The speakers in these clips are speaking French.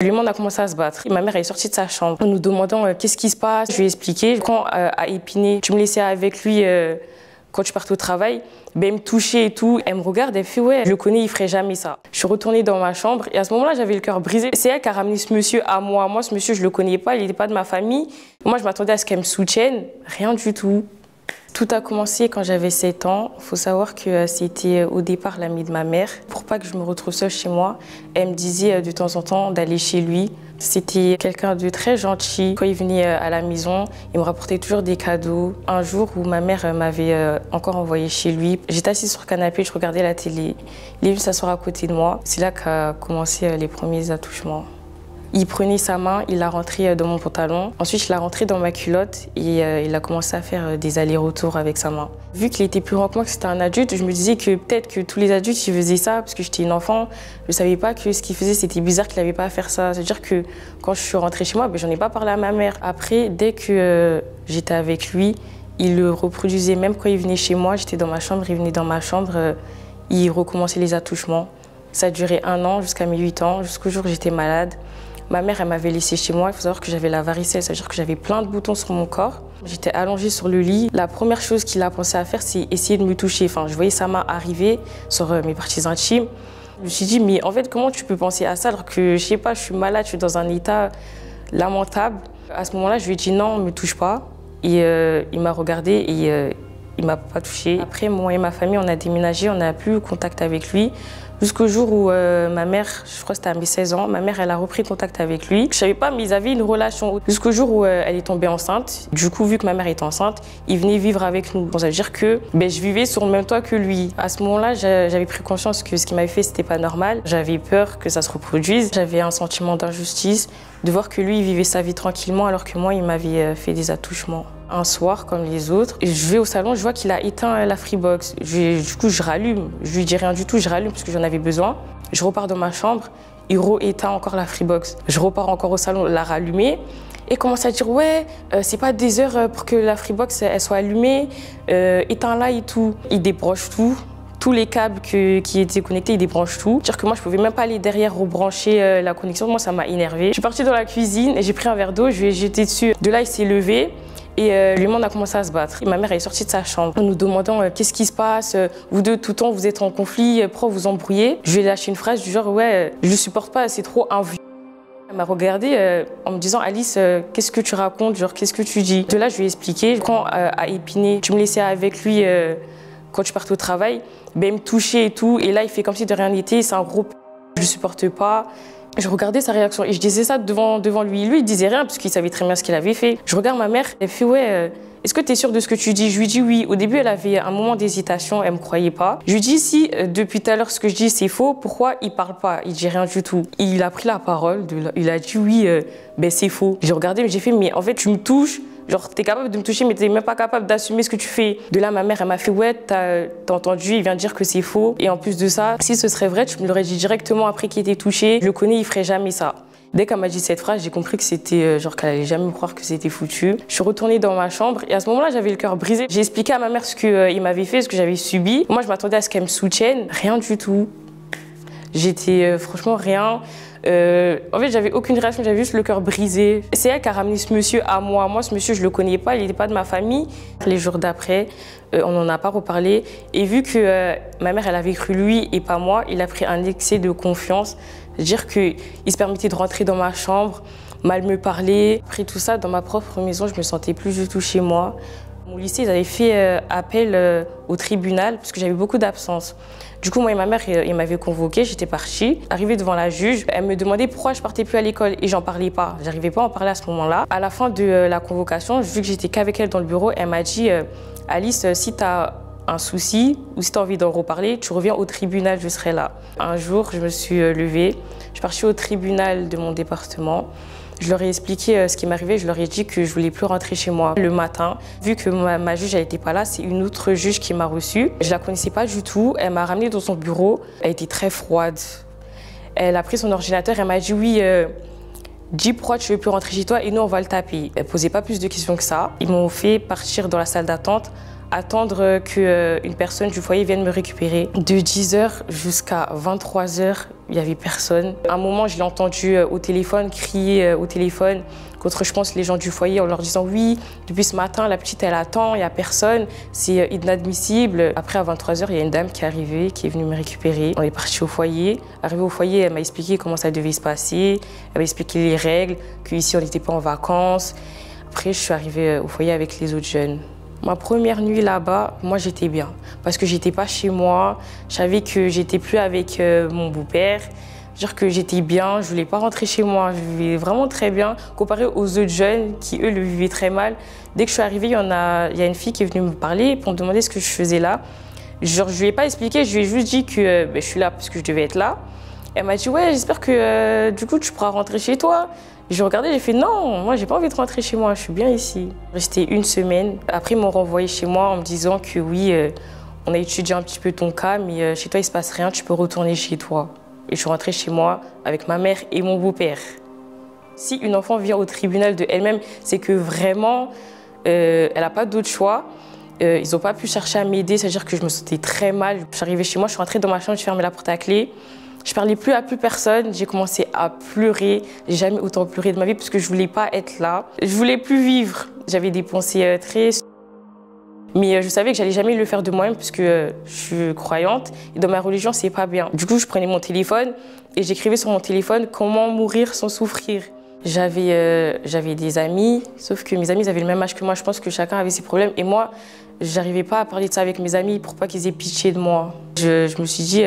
Lui, on a commencé à se battre. Ma mère elle est sortie de sa chambre en nous demandant qu'est-ce qui se passe. Je lui ai expliqué. Quand à Épinay, tu me laissais avec lui quand tu partais au travail, ben, il me touchait et tout. Elle me regarde, elle fait ouais, je le connais, il ferait jamais ça. Je suis retournée dans ma chambre et à ce moment-là, j'avais le cœur brisé. C'est elle qui a ramené ce monsieur à moi. Moi, ce monsieur, je le connais pas, il n'était pas de ma famille. Moi, je m'attendais à ce qu'elle me soutienne. Rien du tout. Tout a commencé quand j'avais 7 ans. Il faut savoir que c'était au départ l'ami de ma mère. Pour pas que je me retrouve seule chez moi, elle me disait de temps en temps d'aller chez lui. C'était quelqu'un de très gentil. Quand il venait à la maison, il me rapportait toujours des cadeaux. Un jour où ma mère m'avait encore envoyé chez lui, j'étais assise sur le canapé, je regardais la télé. Il est venu s'asseoir à côté de moi. C'est là qu'a commencé les premiers attouchements. Il prenait sa main, il l'a rentrée dans mon pantalon. Ensuite, je l'ai rentrée dans ma culotte et il a commencé à faire des allers-retours avec sa main. Vu qu'il était plus grand que moi, que c'était un adulte, je me disais que peut-être que tous les adultes ils faisaient ça parce que j'étais une enfant. Je ne savais pas que ce qu'il faisait, c'était bizarre qu'il n'avait pas à faire ça. C'est-à-dire que quand je suis rentrée chez moi, j'en ai pas parlé à ma mère. Après, dès que j'étais avec lui, il le reproduisait. Même quand il venait chez moi, j'étais dans ma chambre, il venait dans ma chambre, il recommençait les attouchements. Ça a duré 1 an jusqu'à mes 8 ans, jusqu'au jour où j'étais malade. Ma mère, elle m'avait laissée chez moi. Il faut savoir que j'avais la varicelle, c'est-à-dire que j'avais plein de boutons sur mon corps. J'étais allongée sur le lit. La première chose qu'il a pensé à faire, c'est essayer de me toucher. Enfin, je voyais sa main arriver sur mes parties intimes. Je me suis dit, mais en fait, comment tu peux penser à ça alors que, je sais pas, je suis malade, je suis dans un état lamentable. À ce moment-là, je lui ai dit non, ne me touche pas. Et il m'a regardée et il m'a pas touchée. Après, moi et ma famille, on a déménagé, on n'a plus eu contact avec lui. Jusqu'au jour où ma mère, je crois que c'était à mes 16 ans, ma mère elle a repris contact avec lui. Je savais pas, mais ils avaient une relation. Jusqu'au jour où elle est tombée enceinte. Du coup, vu que ma mère était enceinte, il venait vivre avec nous. Bon, ça veut dire que je vivais sur le même toit que lui. À ce moment-là, j'avais pris conscience que ce qu'il m'avait fait, c'était pas normal. J'avais peur que ça se reproduise. J'avais un sentiment d'injustice, de voir que lui, il vivait sa vie tranquillement alors que moi, il m'avait fait des attouchements. Un soir, comme les autres, je vais au salon, je vois qu'il a éteint la Freebox. Du coup, je rallume. Je lui dis rien du tout, je rallume parce que j'en avais besoin. Je repars dans ma chambre, il éteint encore la Freebox. Je repars encore au salon, la rallumer. Et commence à dire ouais, c'est pas des heures pour que la Freebox elle soit allumée, éteins-la et tout. Il débranche tout. Tous les câbles qui étaient connectés, ils débranchent tout. C'est-à-dire que moi, je pouvais même pas aller derrière rebrancher la connexion. Moi, ça m'a énervée. Je suis partie dans la cuisine et j'ai pris un verre d'eau, je lui ai jeté dessus. De là, il s'est levé. Et lui, on a commencé à se battre. Et ma mère elle est sortie de sa chambre en nous demandant qu'est-ce qui se passe, vous deux tout le temps vous êtes en conflit, pourquoi vous embrouillez. Je lui ai lâché une phrase du genre ouais, je le supporte pas, c'est trop un vieux. Elle m'a regardée en me disant Alice, qu'est-ce que tu racontes, genre qu'est-ce que tu dis. De là, je lui ai expliqué quand à Épinay, tu me laissais avec lui quand tu partais au travail, ben, il me touchait et tout. Et là, il fait comme si de rien n'était, c'est un gros je le supporte pas. Je regardais sa réaction et je disais ça devant lui. Lui, il disait rien parce qu'il savait très bien ce qu'il avait fait. Je regarde ma mère, elle fait ouais, est-ce que tu es sûre de ce que tu dis? Je lui dis oui. Au début, elle avait un moment d'hésitation, elle me croyait pas. Je lui dis si depuis tout à l'heure ce que je dis c'est faux, pourquoi il parle pas? Il dit rien du tout. Il a pris la parole, il a dit oui, ben c'est faux. J'ai regardé, mais j'ai fait mais en fait tu me touches. Genre, t'es capable de me toucher, mais t'es même pas capable d'assumer ce que tu fais. De là, ma mère, elle m'a fait, ouais, t'as entendu, il vient de dire que c'est faux. Et en plus de ça, si ce serait vrai, tu me l'aurais dit directement après qu'il était touché. Je le connais, il ferait jamais ça. Dès qu'elle m'a dit cette phrase, j'ai compris que c'était, genre, qu'elle allait jamais me croire que c'était foutu. Je suis retournée dans ma chambre et à ce moment-là, j'avais le cœur brisé. J'ai expliqué à ma mère ce qu'il m'avait fait, ce que j'avais subi. Moi, je m'attendais à ce qu'elle me soutienne. Rien du tout. J'étais, franchement, rien. En fait, j'avais aucune réaction, j'avais juste le cœur brisé. C'est elle qui a ramené ce monsieur à moi. Moi, ce monsieur, je le connais pas, il n'était pas de ma famille. Les jours d'après, on n'en a pas reparlé. Et vu que ma mère, elle avait cru lui et pas moi, il a pris un excès de confiance. C'est-à-dire qu'il se permettait de rentrer dans ma chambre, mal me parler. Après tout ça, dans ma propre maison, je me sentais plus du tout chez moi. Mon lycée, ils avaient fait appel au tribunal parce que j'avais beaucoup d'absence. Du coup, moi et ma mère, ils m'avaient convoquée, j'étais partie. Arrivée devant la juge, elle me demandait pourquoi je partais plus à l'école et j'en parlais pas. J'arrivais pas à en parler à ce moment-là. À la fin de la convocation, vu que j'étais qu'avec elle dans le bureau, elle m'a dit Alice, si tu as un souci ou si tu as envie d'en reparler, tu reviens au tribunal, je serai là. Un jour, je me suis levée, je suis partie au tribunal de mon département. Je leur ai expliqué ce qui m'arrivait, je leur ai dit que je voulais plus rentrer chez moi le matin. Vu que ma juge n'était pas là, c'est une autre juge qui m'a reçue. Je la connaissais pas du tout, elle m'a ramenée dans son bureau, elle était très froide. Elle a pris son ordinateur, elle m'a dit oui, dis pourquoi tu veux plus rentrer chez toi et nous on va le taper. Elle posait pas plus de questions que ça. Ils m'ont fait partir dans la salle d'attente attendre qu'une personne du foyer vienne me récupérer. De 10h jusqu'à 23h, il n'y avait personne. À un moment, je l'ai entendu au téléphone, crier au téléphone contre, je pense, les gens du foyer en leur disant « Oui, depuis ce matin, la petite, elle attend, il n'y a personne, c'est inadmissible ». Après, à 23h, il y a une dame qui est arrivée, qui est venue me récupérer. On est parti au foyer. Arrivé au foyer, elle m'a expliqué comment ça devait se passer. Elle m'a expliqué les règles, qu'ici, on n'était pas en vacances. Après, je suis arrivée au foyer avec les autres jeunes. Ma première nuit là-bas, moi j'étais bien parce que j'étais pas chez moi. Je savais que j'étais plus avec mon beau-père. Dire que j'étais bien, je voulais pas rentrer chez moi. Je vivais vraiment très bien comparé aux autres jeunes qui eux le vivaient très mal. Dès que je suis arrivée, il y a une fille qui est venue me parler pour me demander ce que je faisais là. Genre, je lui ai pas expliqué, je lui ai juste dit que je suis là parce que je devais être là. Elle m'a dit ouais, j'espère que du coup tu pourras rentrer chez toi. J'ai regardé, j'ai fait non, moi j'ai pas envie de rentrer chez moi, je suis bien ici. Resté une semaine. Après, ils m'ont renvoyé chez moi en me disant que oui, on a étudié un petit peu ton cas, mais chez toi il se passe rien, tu peux retourner chez toi. Et je suis rentrée chez moi avec ma mère et mon beau-père. Si une enfant vient au tribunal de elle-même, c'est que vraiment, elle n'a pas d'autre choix. Ils n'ont pas pu chercher à m'aider, c'est-à-dire que je me sentais très mal. Je suis arrivée chez moi, je suis rentrée dans ma chambre, j'ai fermé la porte à clé. Je parlais plus à plus personne, j'ai commencé à pleurer. J'ai jamais autant pleuré de ma vie parce que je voulais pas être là. Je voulais plus vivre. J'avais des pensées très... Mais je savais que j'allais jamais le faire de moi-même parce que je suis croyante et dans ma religion, c'est pas bien. Du coup, je prenais mon téléphone et j'écrivais sur mon téléphone comment mourir sans souffrir. J'avais des amis, sauf que mes amis ils avaient le même âge que moi. Je pense que chacun avait ses problèmes et moi, j'arrivais pas à parler de ça avec mes amis pour pas qu'ils aient pitié de moi. Je me suis dit...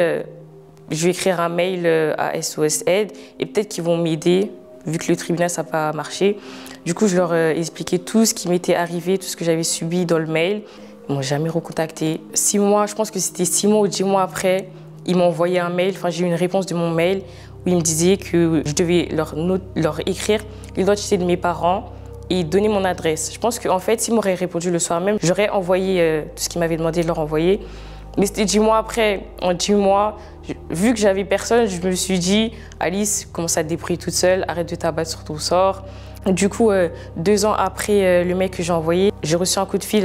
je vais écrire un mail à SOS Aide et peut-être qu'ils vont m'aider, vu que le tribunal, ça n'a pas marché. Du coup, je leur ai expliqué tout ce qui m'était arrivé, tout ce que j'avais subi dans le mail. Ils ne m'ont jamais recontacté. 6 mois, je pense que c'était 6 mois ou 10 mois après, ils m'ont envoyé un mail, enfin j'ai eu une réponse de mon mail où ils me disaient que je devais leur écrire l'identité de mes parents et donner mon adresse. Je pense qu'en fait, s'ils m'auraient répondu le soir même, j'aurais envoyé tout ce qu'ils m'avaient demandé de leur envoyer. Mais c'était 10 mois après. En 10 mois, vu que j'avais personne, je me suis dit, Alice, commence à te débrouiller toute seule, arrête de t'abattre sur ton sort. Du coup, 2 ans après le mail que j'ai envoyé, j'ai reçu un coup de fil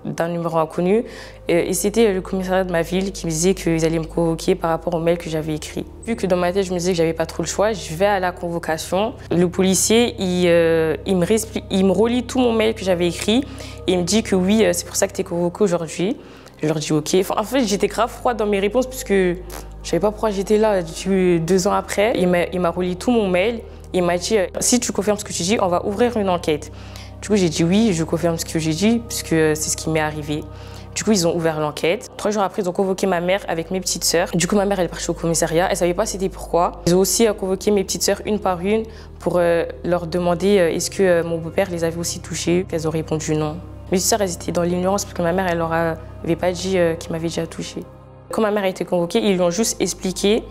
d'un numéro inconnu. Et c'était le commissariat de ma ville qui me disait qu'ils allaient me convoquer par rapport au mail que j'avais écrit. Vu que dans ma tête, je me disais que j'avais pas trop le choix, je vais à la convocation. Le policier, il me relit tout mon mail que j'avais écrit et il me dit que oui, c'est pour ça que tu es convoqué aujourd'hui. Je leur dis OK. Enfin, en fait, j'étais grave froide dans mes réponses puisque je savais pas pourquoi j'étais là 2 ans après. Il m'a relis tout mon mail. Il m'a dit si tu confirmes ce que tu dis, on va ouvrir une enquête. Du coup, j'ai dit oui, je confirme ce que j'ai dit puisque c'est ce qui m'est arrivé. Du coup, ils ont ouvert l'enquête. 3 jours après, ils ont convoqué ma mère avec mes petites sœurs. Du coup, ma mère, elle est partie au commissariat. Elle savait pas c'était pourquoi. Ils ont aussi convoqué mes petites sœurs une par une pour leur demander est-ce que mon beau-père les avait aussi touchées. Elles ont répondu non. Mes sœurs, elles étaient dans l'ignorance parce que ma mère, elle leur avait pas dit qu'il m'avait déjà touchée. Quand ma mère a été convoquée, ils lui ont juste expliqué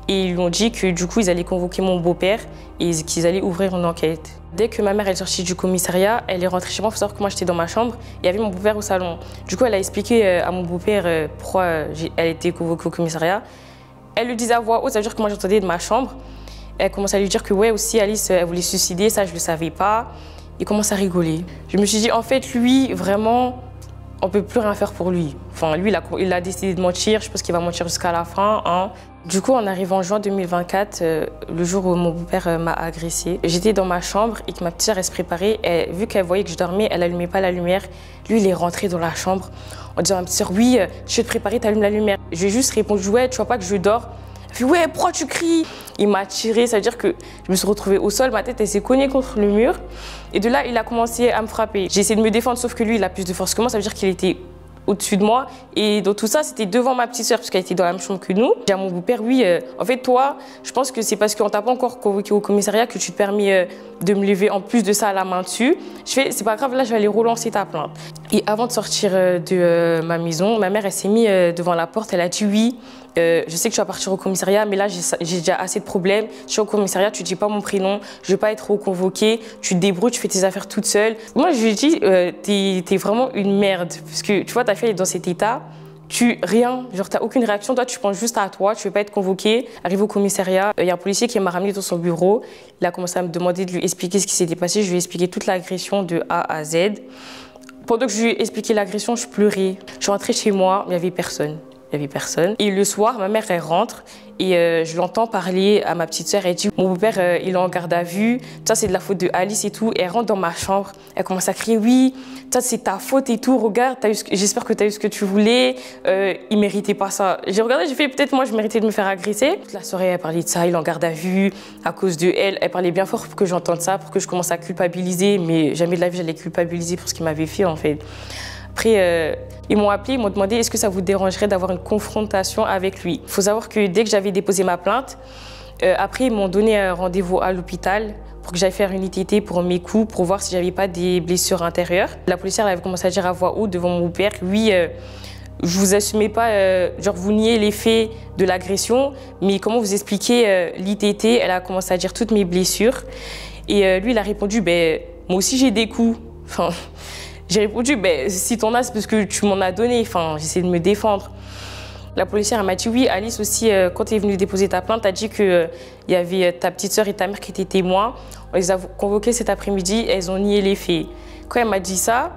et ils lui ont dit que du coup, ils allaient convoquer mon beau-père et qu'ils allaient ouvrir une enquête. Dès que ma mère est sortie du commissariat, elle est rentrée chez moi. Il faut savoir que moi, j'étais dans ma chambre. Il y avait mon beau-père au salon. Du coup, elle a expliqué à mon beau-père pourquoi elle était convoquée au commissariat. Elle le disait à voix haute, ça veut dire que moi, j'entendais de ma chambre. Elle commençait à lui dire que ouais, aussi, Alice, elle voulait se suicider. Ça, je le savais pas. Il commence à rigoler. Je me suis dit, en fait, lui, vraiment, on peut plus rien faire pour lui. Enfin, lui, il a décidé de mentir. Je pense qu'il va mentir jusqu'à la fin. Hein. Du coup, on arrive en juin 2024, le jour où mon beau-père m'a agressée. J'étais dans ma chambre et que ma petite sœur, elle se préparait. Et vu qu'elle voyait que je dormais, elle n'allumait pas la lumière. Lui, il est rentré dans la chambre en disant à ma petite sœur, oui, je vais te préparer, tu allumes la lumière. Je lui ai juste répondu, ouais, tu vois pas que je dors? Elle fait, ouais, pourquoi tu cries? Il m'a tiré, ça veut dire que je me suis retrouvée au sol, ma tête, elle s'est cognée contre le mur. Et de là, il a commencé à me frapper. J'ai essayé de me défendre, sauf que lui, il a plus de force que moi, ça veut dire qu'il était au-dessus de moi. Et dans tout ça, c'était devant ma petite sœur, parce qu'elle était dans la même chambre que nous. J'ai dit à mon beau-père, oui, en fait, toi, je pense que c'est parce qu'on t'a pas encore convoqué au commissariat que tu te permets de me lever en plus de ça à la main dessus. Je fais, c'est pas grave, là, je vais aller relancer ta plainte. Et avant de sortir de ma maison, ma mère, elle s'est mise devant la porte, elle a dit oui. Je sais que tu vas partir au commissariat, mais là, j'ai déjà assez de problèmes. Je suis au commissariat, tu ne dis pas mon prénom, je ne veux pas être reconvoquée, tu te débrouilles, tu fais tes affaires toute seule. Moi, je lui ai dit, t'es vraiment une merde. Parce que, tu vois, ta fille est dans cet état, rien, genre, t'as aucune réaction, toi, tu penses juste à toi, tu ne veux pas être convoquée. Arrivé au commissariat, il y a un policier qui m'a ramené dans son bureau. Il a commencé à me demander de lui expliquer ce qui s'était passé. Je lui ai expliqué toute l'agression de A à Z. Pendant que je lui ai expliqué l'agression, je pleurais. Je suis rentrée chez moi, il n'y avait personne. Il n'y avait personne. Et le soir, ma mère, elle rentre et je l'entends parler à ma petite sœur. Elle dit « Mon beau-père, il est en garde à vue. Ça, c'est de la faute de Alice et tout. » Et elle rentre dans ma chambre. Elle commence à crier « Oui, ça, c'est ta faute et tout. Regarde, j'espère que tu as eu ce que tu voulais. Il ne méritait pas ça. » J'ai regardé, j'ai fait « Peut-être moi, je méritais de me faire agresser. » Toute la soirée, elle parlait de ça. Il est en garde à vue à cause de elle. Elle parlait bien fort pour que j'entende ça, pour que je commence à culpabiliser. Mais jamais de la vie, j'allais culpabiliser pour ce qu'il m'avait fait, en fait. Après, ils m'ont appelé, ils m'ont demandé est-ce que ça vous dérangerait d'avoir une confrontation avec lui. Il faut savoir que dès que j'avais déposé ma plainte, après ils m'ont donné un rendez-vous à l'hôpital pour que j'aille faire une ITT pour mes coups, pour voir si j'avais pas des blessures intérieures. La policière elle avait commencé à dire à voix haute devant mon père, oui, je vous assumez pas, genre vous niez les faits de l'agression, mais comment vous expliquez l'ITT? Elle a commencé à dire toutes mes blessures. Et lui il a répondu, ben moi aussi j'ai des coups. Enfin, j'ai répondu, ben, si t'en as, c'est parce que tu m'en as donné. Enfin, j'essaie de me défendre. La policière m'a dit, oui, Alice aussi, quand tu es venue déposer ta plainte, tu as dit qu'il y avait ta petite sœur et ta mère qui étaient témoins. On les a convoquées cet après-midi, elles ont nié les faits. Quand elle m'a dit ça,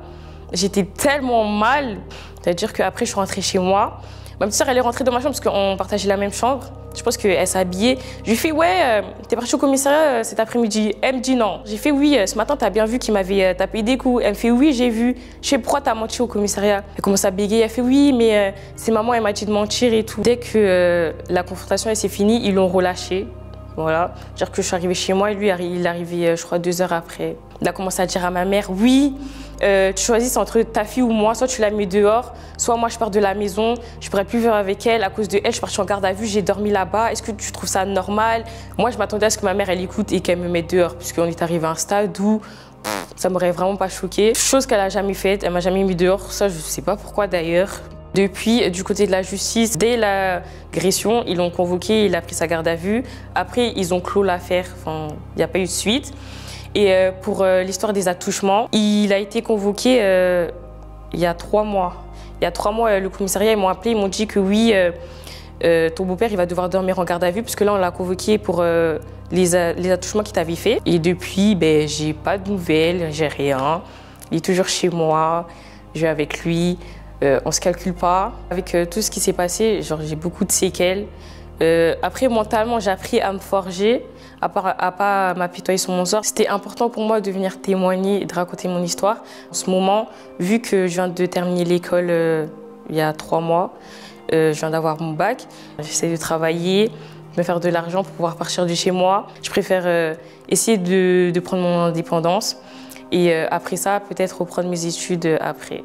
j'étais tellement mal. C'est-à-dire qu'après, je suis rentrée chez moi. Ma petite sœur, elle est rentrée dans ma chambre parce qu'on partageait la même chambre. Je pense qu'elle s'est habillée. Je lui ai fait, ouais, t'es partie au commissariat cet après-midi. Elle me dit non. J'ai fait, oui, ce matin, t'as bien vu qu'il m'avait tapé des coups. Elle me fait, oui, j'ai vu. Je sais pourquoi t'as menti au commissariat. Elle commence à bégayer. Elle fait, oui, mais c'est maman, elle m'a dit de mentir et tout. Dès que la confrontation s'est finie, ils l'ont relâché. Voilà. C'est-à-dire que je suis arrivée chez moi et lui, il est arrivé, je crois, 2 heures après. Il a commencé à dire à ma mère, oui, tu choisis entre ta fille ou moi, soit tu la mets dehors, soit moi je pars de la maison, je ne pourrai plus vivre avec elle. À cause de elle, je suis partie en garde à vue, j'ai dormi là-bas. Est-ce que tu trouves ça normal? Moi, je m'attendais à ce que ma mère, elle écoute et qu'elle me mette dehors, puisqu'on est arrivé à un stade où ça m'aurait vraiment pas choqué. Chose qu'elle n'a jamais faite, elle m'a jamais mis dehors. Ça, je ne sais pas pourquoi d'ailleurs. Depuis, du côté de la justice, dès l'agression, ils l'ont convoqué, il a pris sa garde à vue. Après, ils ont clos l'affaire, enfin, il n'y a pas eu de suite. Et pour l'histoire des attouchements, il a été convoqué il y a 3 mois. Il y a 3 mois, le commissariat, ils m'ont appelé, ils m'ont dit que oui, ton beau-père, il va devoir dormir en garde à vue, puisque là, on l'a convoqué pour les attouchements qu'il t'avait fait. Et depuis, ben, j'ai pas de nouvelles, j'ai rien. Il est toujours chez moi, je vais avec lui. On se calcule pas. Avec tout ce qui s'est passé, j'ai beaucoup de séquelles. Après, mentalement, j'ai appris à me forger, à pas m'apitoyer sur mon sort. C'était important pour moi de venir témoigner et de raconter mon histoire. En ce moment, vu que je viens de terminer l'école il y a 3 mois, je viens d'avoir mon bac, j'essaie de travailler, me faire de l'argent pour pouvoir partir de chez moi. Je préfère essayer de prendre mon indépendance et après ça, peut-être reprendre mes études après.